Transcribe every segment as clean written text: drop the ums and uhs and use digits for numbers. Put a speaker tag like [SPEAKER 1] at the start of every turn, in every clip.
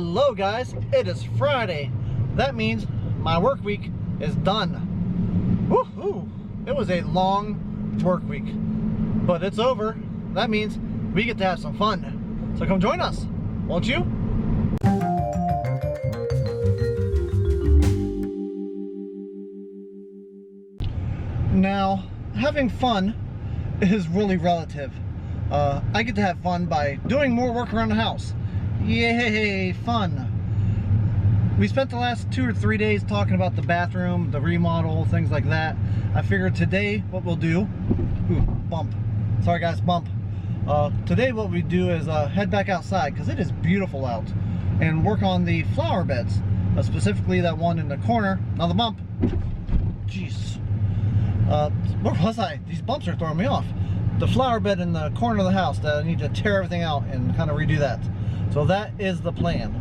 [SPEAKER 1] Hello guys, it is Friday. That means my work week is done. Woohoo! It was a long work week, but it's over. That means we get to have some fun. So come join us, won't you? Now, having fun is really relative. I get to have fun by doing more work around the house. Yay, fun. We spent the last 2 or 3 days talking about the bathroom, the remodel, things like that. I figured today what we'll do, ooh, bump. Sorry guys, bump. Today what we do is head back outside because it is beautiful out and work on the flower beds, specifically that one in the corner. Now the bump, jeez. Where was I? These bumps are throwing me off. The flower bed in the corner of the house that I need to tear everything out and kind of redo that. So that is the plan.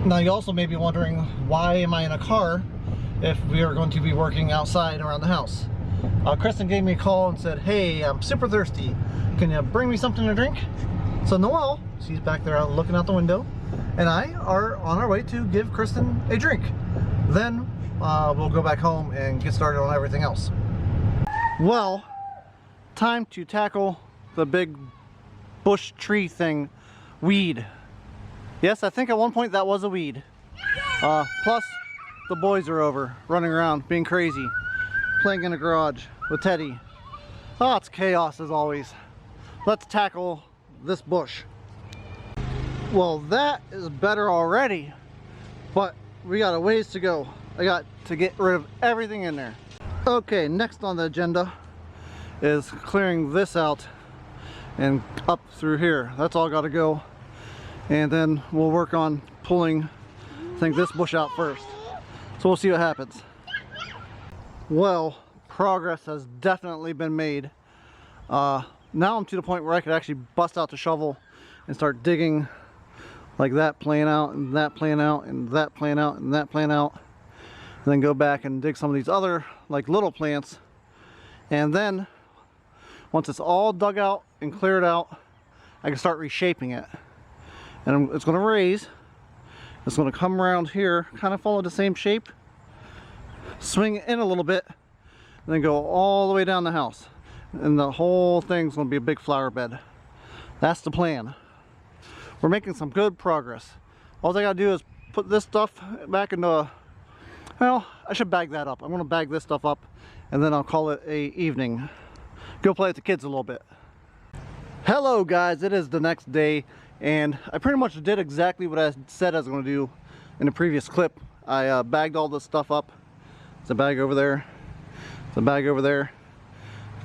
[SPEAKER 1] Now you also may be wondering, why am I in a car if we are going to be working outside around the house? Kristen gave me a call and said, hey, I'm super thirsty. Can you bring me something to drink? So Noelle, she's back there looking out the window, and I are on our way to give Kristen a drink. Then we'll go back home and get started on everything else. Well, time to tackle the big bush tree thing, weed. Yes, I think at one point that was a weed. Plus, the boys are over, running around, being crazy, playing in the garage with Teddy. Oh, it's chaos as always. Let's tackle this bush. Well, that is better already, but we got a ways to go. I got to get rid of everything in there. Okay, next on the agenda is clearing this out and up through here. That's all got to go. And then we'll work on pulling, I think, this bush out first. So we'll see what happens. Well, progress has definitely been made. Now I'm to the point where I could actually bust out the shovel and start digging, like that playing out and that playing out and that playing out and that playing out. And then go back and dig some of these other like little plants. And then once it's all dug out and cleared out, I can start reshaping it. And it's going to raise. It's going to come around here, kind of follow the same shape, swing in a little bit, and then go all the way down the house. And the whole thing's going to be a big flower bed. That's the plan. We're making some good progress. All I got to do is put this stuff back into, well, I should bag that up. I'm going to bag this stuff up, and then I'll call it a evening. Go play with the kids a little bit. Hello guys, it is the next day. And I pretty much did exactly what I said I was going to do in the previous clip. I bagged all this stuff up. There's a bag over there. There's a bag over there.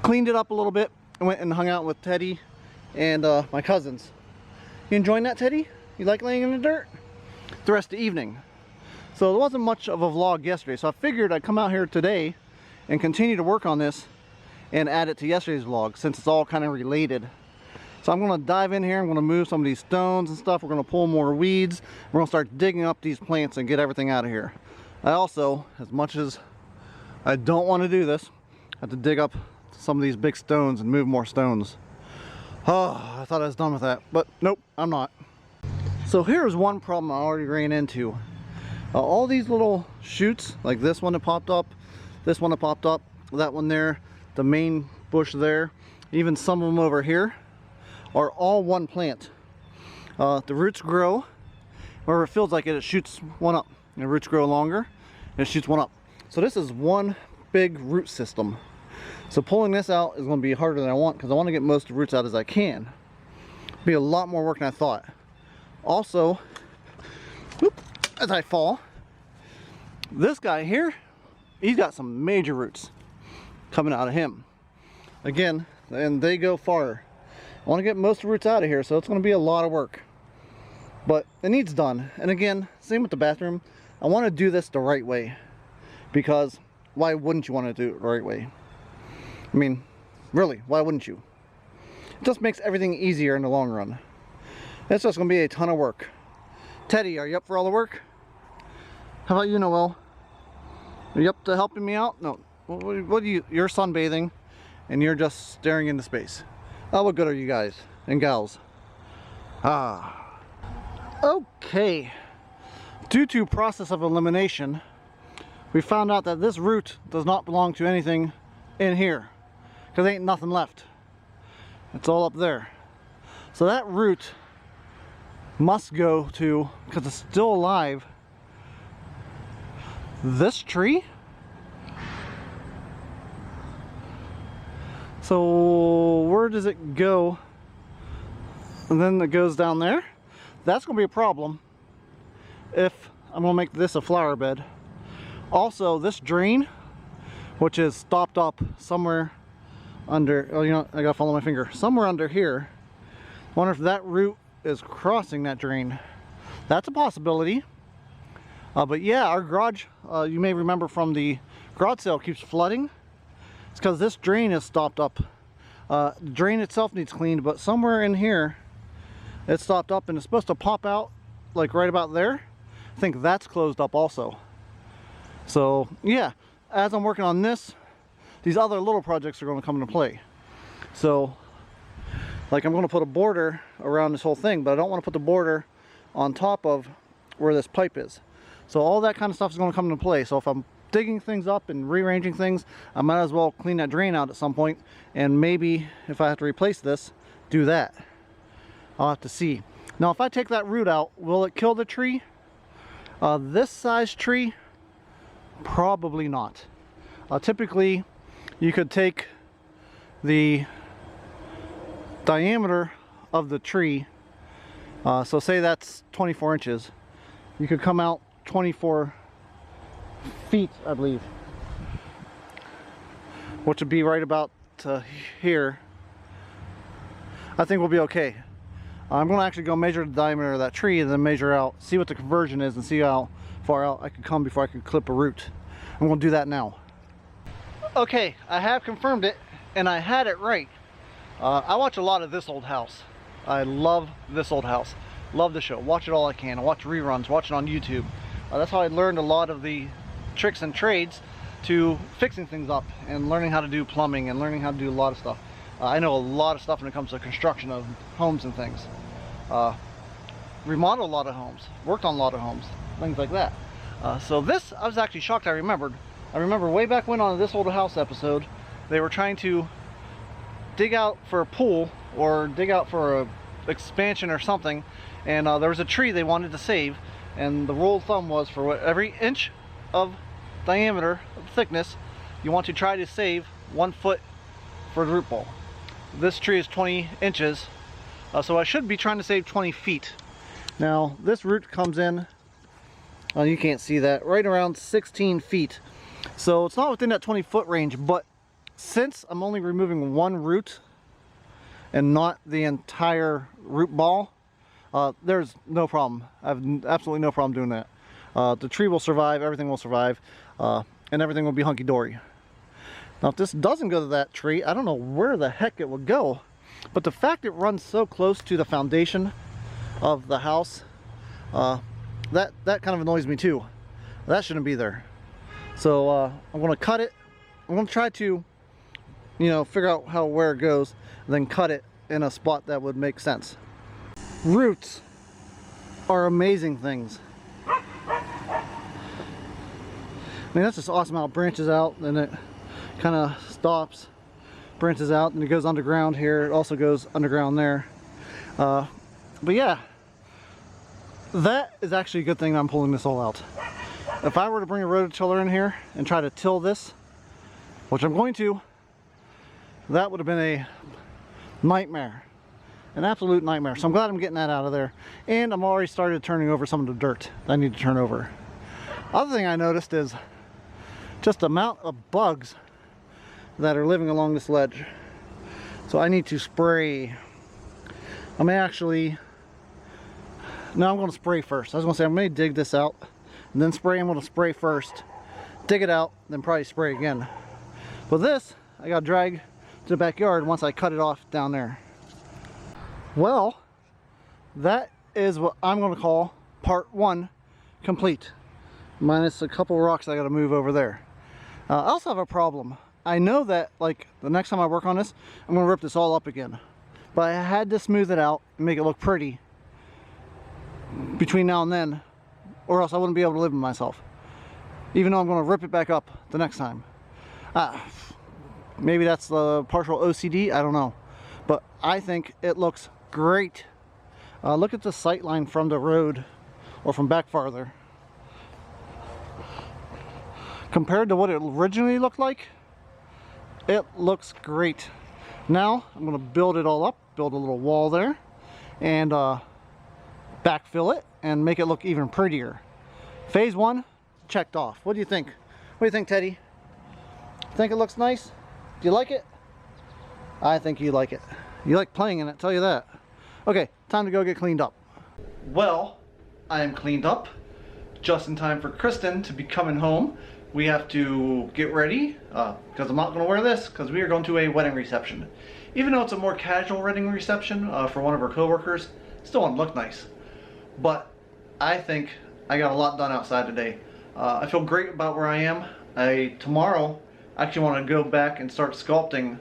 [SPEAKER 1] Cleaned it up a little bit. I went and hung out with Teddy and my cousins. You enjoying that, Teddy? You like laying in the dirt? The rest of the evening. So there wasn't much of a vlog yesterday. So I figured I'd come out here today and continue to work on this and add it to yesterday's vlog since it's all kind of related. So I'm going to dive in here, I'm going to move some of these stones and stuff, we're going to pull more weeds, we're going to start digging up these plants and get everything out of here. I also, as much as I don't want to do this, have to dig up some of these big stones and move more stones. Oh, I thought I was done with that, but nope, I'm not. So here's one problem I already ran into. All these little shoots, like this one that popped up, this one that popped up, that one there, the main bush there, even some of them over here, are all one plant. The roots grow wherever it feels like it, it shoots one up. And the roots grow longer and it shoots one up. So this is one big root system. So pulling this out is going to be harder than I want because I want to get most of the roots out as I can. It'll be a lot more work than I thought. Also, whoop, as I fall, this guy here, he's got some major roots coming out of him. Again, and they go far. I want to get most of the roots out of here, so it's going to be a lot of work. But it needs done. And again, same with the bathroom. I want to do this the right way. Because why wouldn't you want to do it the right way? I mean, really, why wouldn't you? It just makes everything easier in the long run. It's just going to be a ton of work. Teddy, are you up for all the work? How about you, Noelle? Are you up to helping me out? No. What do you? You're sunbathing, and you're just staring into space. Oh, what good are you guys and gals? Ah. Okay, due to process of elimination, we found out that this root does not belong to anything in here, because ain't nothing left. It's all up there. So that root must go to, because it's still alive, this tree. So where does it go? And then it goes down there. That's going to be a problem if I'm going to make this a flower bed. Also, this drain, which is stopped up somewhere under, oh, you know, I gotta follow my finger, somewhere under here. Wonder if that root is crossing that drain. That's a possibility. But yeah, our garage, you may remember from the garage sale, keeps flooding. It's because this drain is stopped up. The drain itself needs cleaned, but somewhere in here it's stopped up, and it's supposed to pop out like right about there. I think that's closed up also. So yeah, as I'm working on this, these other little projects are going to come into play. So like, I'm going to put a border around this whole thing, but I don't want to put the border on top of where this pipe is. So all that kind of stuff is going to come into play. So if I'm digging things up and rearranging things, I might as well clean that drain out at some point, and maybe if I have to replace this, do that. I'll have to see. Now if I take that root out, will it kill the tree? This size tree, probably not. Typically you could take the diameter of the tree, so say that's 24 inches, you could come out 24 feet, I believe, which would be right about here. I think we'll be okay. I'm going to actually go measure the diameter of that tree and then measure out, see what the conversion is, and see how far out I could come before I could clip a root. I'm going to do that now. Okay, I have confirmed it, and I had it right. I watch a lot of This Old House. I love This Old House. Love the show. Watch it all I can. I watch reruns, watch it on YouTube. That's how I learned a lot of the tricks and trades to fixing things up and learning how to do plumbing and learning how to do a lot of stuff. I know a lot of stuff when it comes to construction of homes and things. Remodeled a lot of homes, worked on a lot of homes, things like that. So this, I was actually shocked I remembered. I remember way back when on This Old House episode, they were trying to dig out for a pool or dig out for a expansion or something, and there was a tree they wanted to save, and the rule of thumb was for every inch of diameter of thickness, you want to try to save 1 foot for the root ball. This tree is 20 inches, so I should be trying to save 20 feet. Now this root comes in, you can't see that, right around 16 feet. So it's not within that 20-foot range, but since I'm only removing one root and not the entire root ball, there's no problem. I have absolutely no problem doing that. The tree will survive, everything will survive, and everything will be hunky-dory. Now if this doesn't go to that tree, I don't know where the heck it would go, but the fact it runs so close to the foundation of the house, that kind of annoys me too. That shouldn't be there. So I'm going to cut it. I'm going to try to, you know, figure out where it goes, and then cut it in a spot that would make sense. Roots are amazing things. I mean, that's just awesome how it branches out, and it kind of stops, branches out, and it goes underground here. It also goes underground there. But yeah, that is actually a good thing that I'm pulling this all out. If I were to bring a rototiller in here and try to till this, which I'm going to, that would have been a nightmare. An absolute nightmare. So I'm glad I'm getting that out of there. And I'm already started turning over some of the dirt that I need to turn over. Other thing I noticed is just the amount of bugs that are living along this ledge. So I need to spray. I may actually, no, I'm going to spray first. I was going to say I'm going to dig this out and then spray. I'm going to spray first, dig it out, then probably spray again. But this, I got to drag to the backyard once I cut it off down there. Well, that is what I'm going to call part 1 complete. Minus a couple rocks I got to move over there. I also have a problem. I know that, like, the next time I work on this, I'm going to rip this all up again. But I had to smooth it out and make it look pretty between now and then, or else I wouldn't be able to live with myself. Even though I'm going to rip it back up the next time. Maybe that's the partial OCD, I don't know. But I think it looks great. Look at the sight line from the road, or from back farther. Compared to what it originally looked like, it looks great. Now I'm going to build it all up, build a little wall there, and backfill it and make it look even prettier. Phase 1 checked off. What do you think? What do you think, Teddy? Think it looks nice? Do you like it? I think you like it. You like playing in it, tell you that. Okay, time to go get cleaned up. Well, I am cleaned up just in time for Kristen to be coming home. We have to get ready because I'm not going to wear this because we are going to a wedding reception. Even though it's a more casual wedding reception for one of our co-workers, it still won't look nice. But I think I got a lot done outside today. I feel great about where I am. Tomorrow I actually want to go back and start sculpting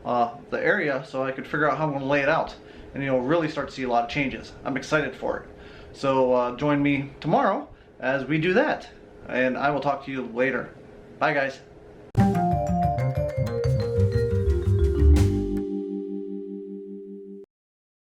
[SPEAKER 1] the area so I could figure out how I'm going to lay it out and really start to see a lot of changes. I'm excited for it. So join me tomorrow as we do that. And I will talk to you later. Bye, guys.